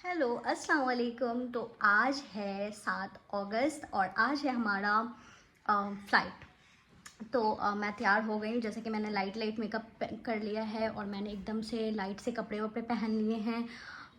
Hello अस्सलाम वालेकुम। तो आज है 7 अगस्त और आज है हमारा फ़्लाइट। तो मैं तैयार हो गई हूँ, जैसे कि मैंने लाइट लाइट मेकअप कर लिया है और मैंने एकदम से लाइट से कपड़े वपड़े पहन लिए हैं।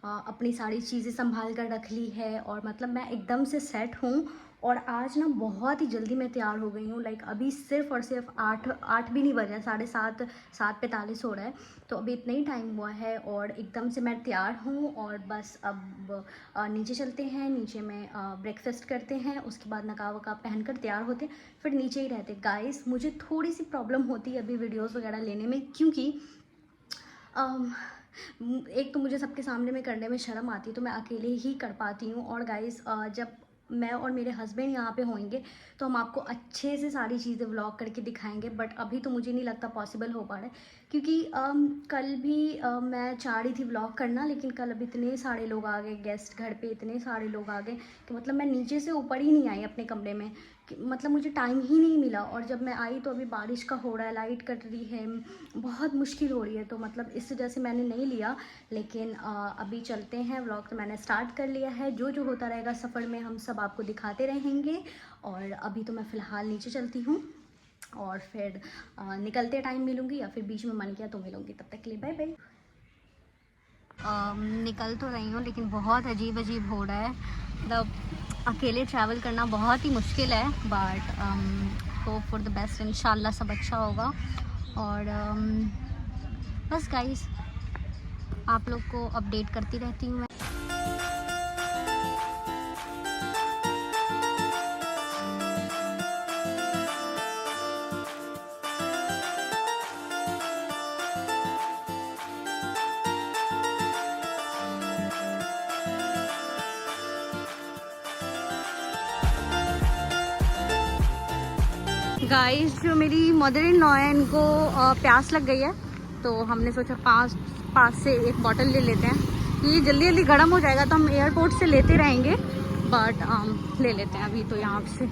अपनी सारी चीज़ें संभाल कर रख ली है और मतलब मैं एकदम से सेट हूँ। और आज ना बहुत ही जल्दी मैं तैयार हो गई हूँ। लाइक अभी सिर्फ़ और सिर्फ आठ आठ भी नहीं बजा, 7:30, 7:45 हो रहा है। तो अभी इतना ही टाइम हुआ है और एकदम से मैं तैयार हूँ और बस अब नीचे चलते हैं। नीचे में ब्रेकफास्ट करते हैं, उसके बाद नकाब वकाब पहन कर तैयार होते हैं, फिर नीचे ही रहते। गाइस मुझे थोड़ी सी प्रॉब्लम होती है अभी वीडियोस वगैरह लेने में, क्योंकि अम, एक तो मुझे सबके सामने में करने में शर्म आती है, तो मैं अकेले ही कर पाती हूँ। और गाइस जब मैं और मेरे हस्बैंड यहाँ पे होंगे तो हम आपको अच्छे से सारी चीज़ें व्लॉग करके दिखाएंगे, बट अभी तो मुझे नहीं लगता पॉसिबल हो पा रहा है, क्योंकि कल भी मैं चाह रही थी व्लॉग करना, लेकिन कल अब इतने सारे लोग आ गए गेस्ट, घर पे इतने सारे लोग आ गए कि मतलब मैं नीचे से ऊपर ही नहीं आई अपने कमरे में, कि मतलब मुझे टाइम ही नहीं मिला। और जब मैं आई तो अभी बारिश का हो रहा है, लाइट कट रही है, बहुत मुश्किल हो रही है, तो मतलब इस वजह से मैंने नहीं लिया। लेकिन अभी चलते हैं, व्लॉग तो मैंने स्टार्ट कर लिया है। जो जो होता रहेगा सफ़र में हम सब आपको दिखाते रहेंगे। और अभी तो मैं फ़िलहाल नीचे चलती हूँ और फिर निकलते टाइम मिलूँगी या फिर बीच में मन किया तो मिलूँगी। तब तक के लिए बाय बाय। निकल तो रही हूँ लेकिन बहुत अजीब अजीब हो रहा है। मतलब अकेले ट्रैवल करना बहुत ही मुश्किल है, but hope for the best, इंशाल्लाह सब अच्छा होगा। और बस गाइस आप लोग को अपडेट करती रहती हूँ मैं। गाइस जो मेरी मदर इन लॉ है, इनको प्यास लग गई है, तो हमने सोचा पास से एक बॉटल ले लेते हैं। ये जल्दी जल्दी गर्म हो जाएगा तो हम एयरपोर्ट से लेते रहेंगे, बट ले लेते हैं अभी तो यहाँ से।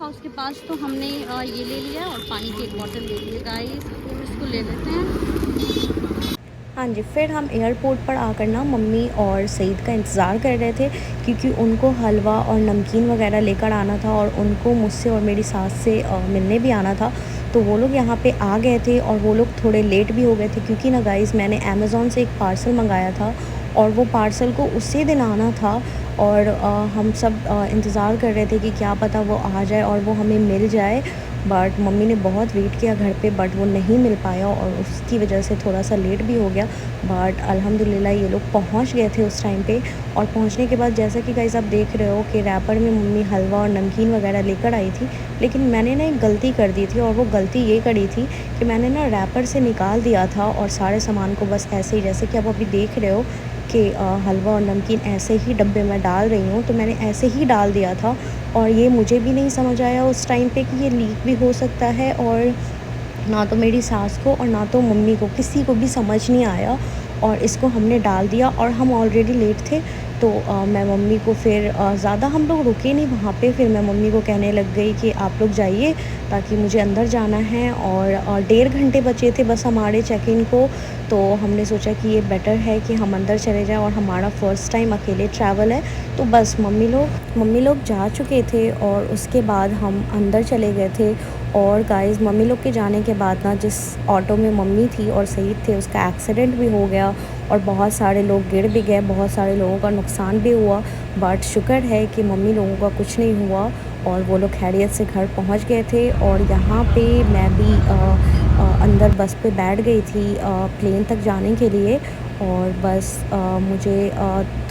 उसके पास तो हमने ये ले लिया और पानी की एक बॉटल ले ली है गाइस, तो इसको ले लेते हैं। हाँ जी, फिर हम एयरपोर्ट पर आकर ना मम्मी और सईद का इंतज़ार कर रहे थे, क्योंकि उनको हलवा और नमकीन वगैरह लेकर आना था और उनको मुझसे और मेरी सास से मिलने भी आना था। तो वो लोग यहाँ पे आ गए थे और वो लोग थोड़े लेट भी हो गए थे, क्योंकि ना गाइस मैंने अमेज़ॉन से एक पार्सल मंगाया था और वो पार्सल को उसी दिन आना था। और हम सब इंतज़ार कर रहे थे कि क्या पता वो आ जाए और वो हमें मिल जाए। बट मम्मी ने बहुत वेट किया घर पे, बट वो नहीं मिल पाया और उसकी वजह से थोड़ा सा लेट भी हो गया। बट अल्हम्दुलिल्लाह ये लोग पहुंच गए थे उस टाइम पे। और पहुंचने के बाद जैसा कि गाइस आप देख रहे हो कि रैपर में मम्मी हलवा और नमकीन वगैरह लेकर आई थी, लेकिन मैंने ना एक गलती कर दी थी। और वो गलती ये करी थी कि मैंने ना रैपर से निकाल दिया था और सारे सामान को बस ऐसे ही, जैसे कि आप अभी देख रहे हो कि हलवा और नमकीन ऐसे ही डब्बे में डाल रही हूँ, तो मैंने ऐसे ही डाल दिया था। और ये मुझे भी नहीं समझ आया उस टाइम पे कि ये लीक भी हो सकता है, और ना तो मेरी सास को और ना तो मम्मी को, किसी को भी समझ नहीं आया और इसको हमने डाल दिया। और हम ऑलरेडी लेट थे, तो मैं मम्मी को फिर ज़्यादा हम लोग रुके नहीं वहाँ पे। फिर मैं मम्मी को कहने लग गई कि आप लोग जाइए, ताकि मुझे अंदर जाना है और 1.5 घंटे बचे थे बस हमारे चेक इन को। तो हमने सोचा कि ये बेटर है कि हम अंदर चले जाएं, और हमारा फ़र्स्ट टाइम अकेले ट्रैवल है। तो बस मम्मी लोग जा चुके थे और उसके बाद हम अंदर चले गए थे। और गाइस मम्मी लोग के जाने के बाद ना, जिस ऑटो में मम्मी थी और सईद थे, उसका एक्सीडेंट भी हो गया और बहुत सारे लोग गिर भी गए, बहुत सारे लोगों का नुकसान भी हुआ। बट शुक्र है कि मम्मी लोगों का कुछ नहीं हुआ और वो लोग खैरियत से घर पहुंच गए थे। और यहाँ पे मैं भी अंदर बस पे बैठ गई थी प्लेन तक जाने के लिए। और बस मुझे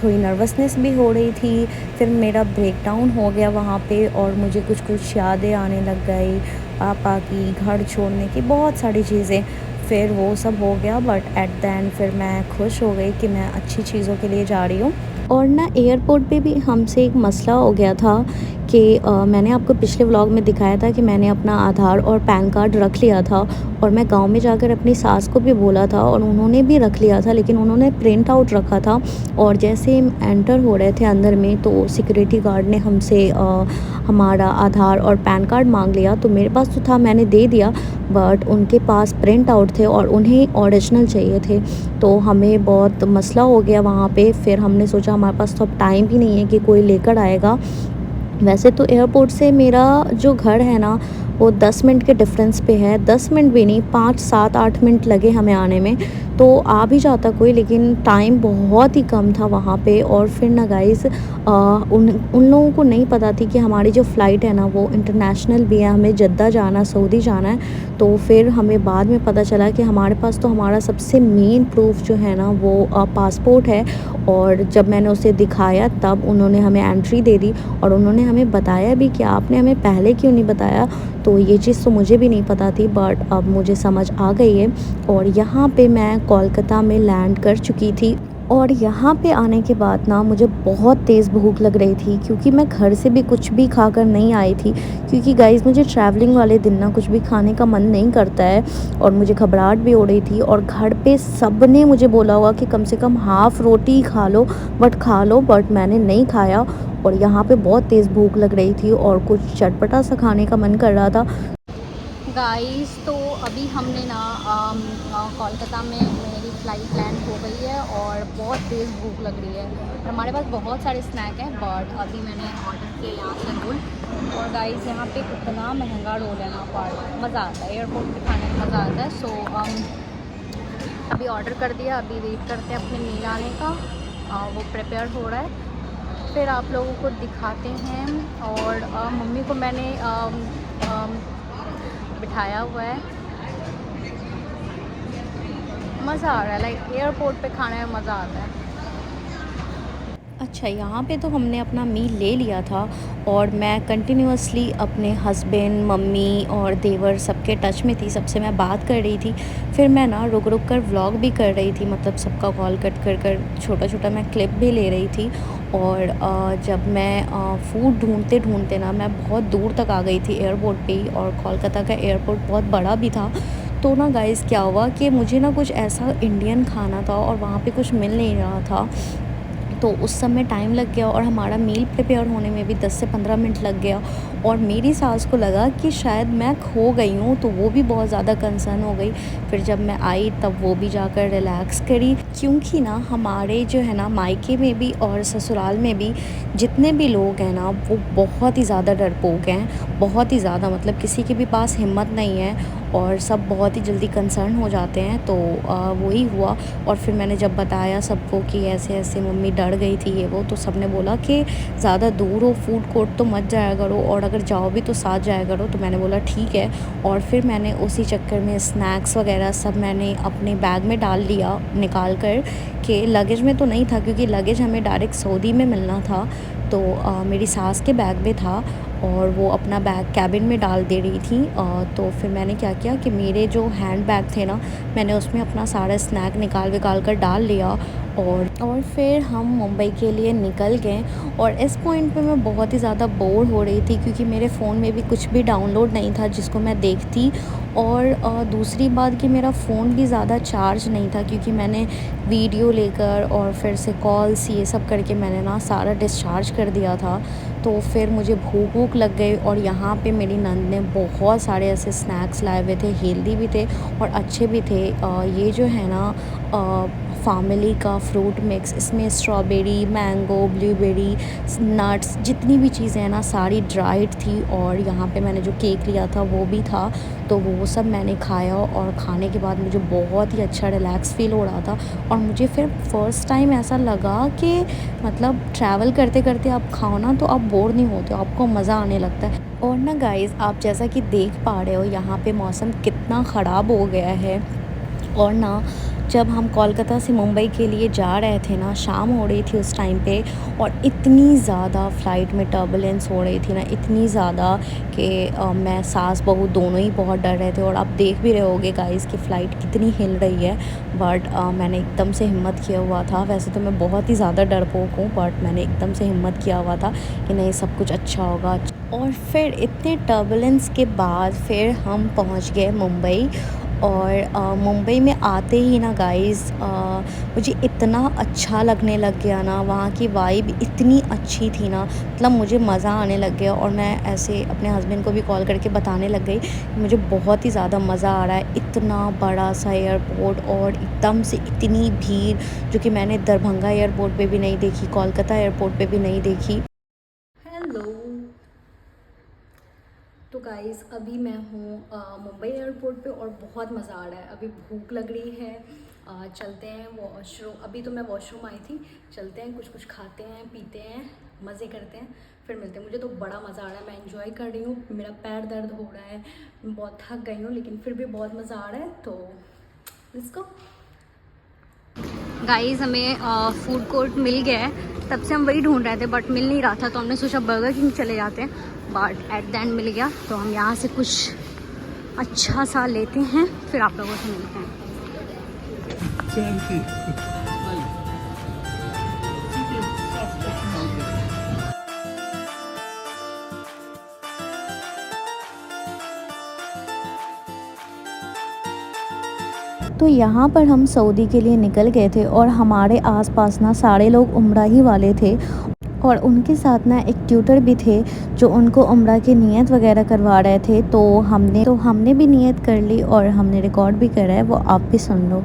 थोड़ी नर्वसनेस भी हो रही थी। फिर मेरा ब्रेकडाउन हो गया वहाँ पे और मुझे कुछ कुछ यादें आने लग गई, पापा की, घर छोड़ने की, बहुत सारी चीज़ें। फिर वो सब हो गया, बट एट द एंड फिर मैं खुश हो गई कि मैं अच्छी चीज़ों के लिए जा रही हूँ। और ना एयरपोर्ट पे भी हमसे एक मसला हो गया था कि मैंने आपको पिछले व्लॉग में दिखाया था कि मैंने अपना आधार और पैन कार्ड रख लिया था और मैं गांव में जाकर अपनी सास को भी बोला था और उन्होंने भी रख लिया था, लेकिन उन्होंने प्रिंट आउट रखा था। और जैसे हम एंटर हो रहे थे अंदर में तो सिक्योरिटी गार्ड ने हमसे हमारा आधार और पैन कार्ड मांग लिया। तो मेरे पास तो था, मैंने दे दिया, बट उनके पास प्रिंट आउट थे और उन्हें ओरिजिनल चाहिए थे। तो हमें बहुत मसला हो गया वहाँ पे। फिर हमने सोचा हमारे पास तो अब टाइम भी नहीं है कि कोई लेकर आएगा। वैसे तो एयरपोर्ट से मेरा जो घर है ना वो 10 मिनट के डिफरेंस पे है, 10 मिनट भी नहीं, 5 7 8 मिनट लगे हमें आने में, तो आ भी जाता कोई, लेकिन टाइम बहुत ही कम था वहाँ पे। और फिर ना गाइस उन उन लोगों को नहीं पता थी कि हमारी जो फ़्लाइट है ना वो इंटरनेशनल भी है, हमें जद्दा जाना, सऊदी जाना है। तो फिर हमें बाद में पता चला कि हमारे पास तो हमारा सबसे मेन प्रूफ जो है ना वो पासपोर्ट है। और जब मैंने उसे दिखाया तब उन्होंने हमें एंट्री दे दी और उन्होंने हमें बताया भी कि आपने हमें पहले क्यों नहीं बताया। तो ये चीज़ तो मुझे भी नहीं पता थी, बट अब मुझे समझ आ गई है। और यहाँ पे मैं कोलकाता में लैंड कर चुकी थी और यहाँ पे आने के बाद ना मुझे बहुत तेज़ भूख लग रही थी, क्योंकि मैं घर से भी कुछ भी खाकर नहीं आई थी। क्योंकि गाइस मुझे ट्रैवलिंग वाले दिन ना कुछ भी खाने का मन नहीं करता है और मुझे घबराहट भी हो रही थी। और घर पे सब ने मुझे बोला हुआ कि कम से कम हाफ़ रोटी ही खा लो, खा लो, बट मैंने नहीं खाया। और यहाँ पे बहुत तेज़ भूख लग रही थी और कुछ चटपटा सा खाने का मन कर रहा था। गाइस तो अभी हमने ना कोलकाता में मेरी फ़्लाइट लैंड हो गई है और बहुत तेज़ भूख लग रही है और हमारे पास बहुत सारे स्नैक हैं, बट अभी मैंने ऑर्डर किया यहाँ से रोल। और गाइस यहाँ पे इतना महंगा रोल है ना, पर मज़ा आता है, एयरपोर्ट पे खाने में मज़ा आता है। सो अभी ऑर्डर कर दिया, अभी वेट करते हैं अपने मील आने का। वो प्रिपेयर हो रहा है, फिर आप लोगों को दिखाते हैं। और मम्मी को मैंने बिठाया हुआ है, मज़ा आ रहा है, लाइक एयरपोर्ट पे खाने में मज़ा आता है। अच्छा, यहाँ पे तो हमने अपना मील ले लिया था और मैं कंटिन्यूअसली अपने हस्बैंड, मम्मी और देवर सबके टच में थी, सबसे मैं बात कर रही थी। फिर मैं ना रुक रुक कर व्लॉग भी कर रही थी, मतलब सबका कॉल कट कर कर छोटा छोटा मैं क्लिप भी ले रही थी। और जब मैं फ़ूड ढूंढते ढूंढते ना मैं बहुत दूर तक आ गई थी एयरपोर्ट पे ही, और कोलकाता का एयरपोर्ट बहुत बड़ा भी था। तो ना गाइस क्या हुआ कि मुझे ना कुछ ऐसा इंडियन खाना था और वहाँ पे कुछ मिल नहीं रहा था, तो उस समय टाइम लग गया और हमारा मील प्रिपेयर होने में भी 10 से 15 मिनट लग गया। और मेरी सास को लगा कि शायद मैं खो गई हूँ, तो वो भी बहुत ज़्यादा कंसर्न हो गई। फिर जब मैं आई तब वो भी जाकर रिलैक्स करी, क्योंकि ना हमारे जो है ना मायके में भी और ससुराल में भी जितने भी लोग हैं ना वो बहुत ही ज़्यादा डरपोक हैं, बहुत ही ज़्यादा, मतलब किसी के भी पास हिम्मत नहीं है और सब बहुत ही जल्दी कंसर्न हो जाते हैं। तो वही हुआ। और फिर मैंने जब बताया सबको कि ऐसे ऐसे मम्मी डर गई थी ये वो, तो सब ने बोला कि ज़्यादा दूर हो फूड कोर्ट तो मत जाया करो, और अगर जाओ भी तो साथ जाया करो। तो मैंने बोला ठीक है। और फिर मैंने उसी चक्कर में स्नैक्स वगैरह सब मैंने अपने बैग में डाल लिया निकाल कर के। लगेज में तो नहीं था, क्योंकि लगेज हमें डायरेक्ट सऊदी में मिलना था। तो मेरी सास के बैग में था और वो अपना बैग कैबिन में डाल दे रही थी। तो फिर मैंने क्या किया कि मेरे जो हैंड बैग थे ना, मैंने उसमें अपना सारा स्नैक निकाल कर डाल लिया। और फिर हम मुंबई के लिए निकल गए। और इस पॉइंट पे मैं बहुत ही ज़्यादा बोर हो रही थी, क्योंकि मेरे फ़ोन में भी कुछ भी डाउनलोड नहीं था जिसको मैं देखती। और दूसरी बात कि मेरा फ़ोन भी ज़्यादा चार्ज नहीं था, क्योंकि मैंने वीडियो लेकर और फिर से कॉल्स ये सब करके मैंने ना सारा डिस्चार्ज कर दिया था। तो फिर मुझे भूख लग गई और यहाँ पे मेरी नंद ने बहुत सारे ऐसे स्नैक्स लाए हुए थे, हेल्दी भी थे और अच्छे भी थे। ये जो है ना फैमिली का फ्रूट मिक्स, इसमें स्ट्रॉबेरी, मैंगो, ब्लूबेरी, नट्स, जितनी भी चीज़ें हैं ना सारी ड्राइड थी। और यहाँ पे मैंने जो केक लिया था वो भी था, तो वो सब मैंने खाया। और खाने के बाद मुझे बहुत ही अच्छा रिलैक्स फ़ील हो रहा था। और मुझे फिर फ़र्स्ट टाइम ऐसा लगा कि मतलब ट्रैवल करते करते आप खाओ ना तो आप बोर नहीं होते, आपको मज़ा आने लगता है। और ना गाइज़ आप जैसा कि देख पा रहे हो यहाँ पे मौसम कितना ख़राब हो गया है। और ना जब हम कोलकाता से मुंबई के लिए जा रहे थे ना, शाम हो रही थी उस टाइम पे, और इतनी ज़्यादा फ़्लाइट में टर्बुलेंस हो रही थी ना, इतनी ज़्यादा कि मैं सास बहू दोनों ही बहुत डर रहे थे। और आप देख भी रहे होगे गाइस कि फ़्लाइट कितनी हिल रही है, बट मैंने एकदम से हिम्मत किया हुआ था। वैसे तो मैं बहुत ही ज़्यादा डरपोक हूँ, बट मैंने एकदम से हिम्मत किया हुआ था कि नहीं, सब कुछ अच्छा होगा। और फिर इतने टर्बुलेंस के बाद फिर हम पहुँच गए मुंबई। और मुंबई में आते ही ना गाइस, मुझे इतना अच्छा लगने लग गया ना, वहाँ की वाइब इतनी अच्छी थी ना, मतलब मुझे मज़ा आने लग गया। और मैं ऐसे अपने हस्बैंड को भी कॉल करके बताने लग गई कि मुझे बहुत ही ज़्यादा मज़ा आ रहा है। इतना बड़ा सा एयरपोर्ट और एकदम से इतनी भीड़, जो कि मैंने दरभंगा एयरपोर्ट पे भी नहीं देखी, कोलकाता एयरपोर्ट पे भी नहीं देखी। हेलो। तो गाइज़ अभी मैं हूँ मुंबई एयरपोर्ट पे और बहुत मज़ा आ रहा है। अभी भूख लग रही है, चलते हैं वॉशरूम। अभी तो मैं वॉशरूम आई थी, चलते हैं कुछ खाते हैं, पीते हैं, मज़े करते हैं, फिर मिलते हैं। मुझे तो बड़ा मज़ा आ रहा है, मैं एंजॉय कर रही हूँ। मेरा पैर दर्द हो रहा है, मैं बहुत थक गई हूँ, लेकिन फिर भी बहुत मज़ा आ रहा है। तो लेट्स गो। गाइज़ हमें फूड कोर्ट मिल गया है, तब से हम वही ढूंढ रहे थे बट मिल नहीं रहा था, तो हमने सोचा बर्गर किंग चले जाते हैं, बट एट द एंड मिल गया। तो हम यहाँ से कुछ अच्छा सा लेते हैं, फिर आप लोगों से मिलते हैं। तो यहाँ पर हम सऊदी के लिए निकल गए थे, और हमारे आसपास ना सारे लोग उम्रा ही वाले थे, और उनके साथ ना एक ट्यूटर भी थे जो उनको उम्रा की नियत वगैरह करवा रहे थे। तो हमने भी नियत कर ली और हमने रिकॉर्ड भी करा है, वो आप भी सुन लो।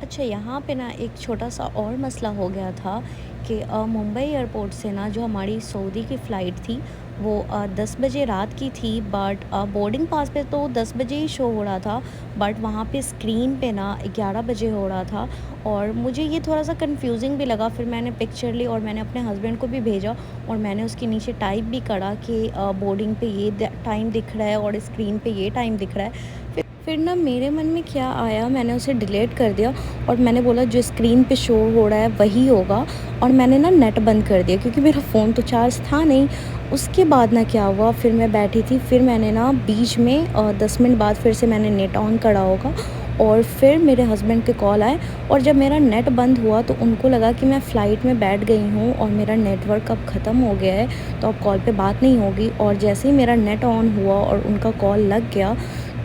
अच्छा, यहाँ पे ना एक छोटा सा और मसला हो गया था कि मुंबई एयरपोर्ट से ना जो हमारी सऊदी की फ़्लाइट थी वो 10 बजे रात की थी, बट बोर्डिंग पास पे तो 10 बजे ही शो हो रहा था, बट वहाँ पे स्क्रीन पे ना 11 बजे हो रहा था। और मुझे ये थोड़ा सा कंफ्यूजिंग भी लगा। फिर मैंने पिक्चर ली और मैंने अपने हस्बैंड को भी भेजा, और मैंने उसके नीचे टाइप भी करा कि बोर्डिंग पे ये टाइम दिख रहा है और स्क्रीन पे ये टाइम दिख रहा है। फिर ना मेरे मन में क्या आया, मैंने उसे डिलीट कर दिया और मैंने बोला जो स्क्रीन पे शो हो रहा है वही होगा, और मैंने ना नेट बंद कर दिया क्योंकि मेरा फ़ोन तो चार्ज था नहीं। उसके बाद ना क्या हुआ, फिर मैं बैठी थी, फिर मैंने ना बीच में 10 मिनट बाद फिर से मैंने नेट ऑन करा होगा, और फिर मेरे हस्बैंड के कॉल आए, और जब मेरा नेट बंद हुआ तो उनको लगा कि मैं फ़्लाइट में बैठ गई हूँ और मेरा नेटवर्क अब ख़त्म हो गया है, तो अब कॉल पे बात नहीं होगी। और जैसे ही मेरा नेट ऑन हुआ और उनका कॉल लग गया,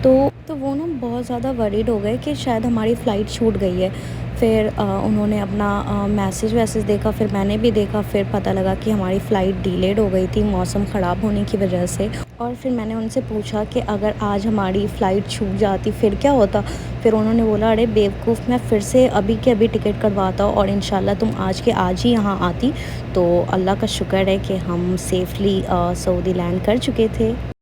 तो वो ना बहुत ज़्यादा वरीड हो गए कि शायद हमारी फ़्लाइट छूट गई है। फिर उन्होंने अपना मैसेज वैसेज देखा, फिर मैंने भी देखा, फिर पता लगा कि हमारी फ़्लाइट डिलेड हो गई थी मौसम ख़राब होने की वजह से। और फिर मैंने उनसे पूछा कि अगर आज हमारी फ़्लाइट छूट जाती फिर क्या होता। फिर उन्होंने बोला, अरे बेवकूफ़, मैं फिर से अभी के अभी टिकट करवाता और इंशाल्लाह तुम आज के आज ही यहाँ आती। तो अल्लाह का शुक्र है कि हम सेफ़ली सऊदी लैंड कर चुके थे।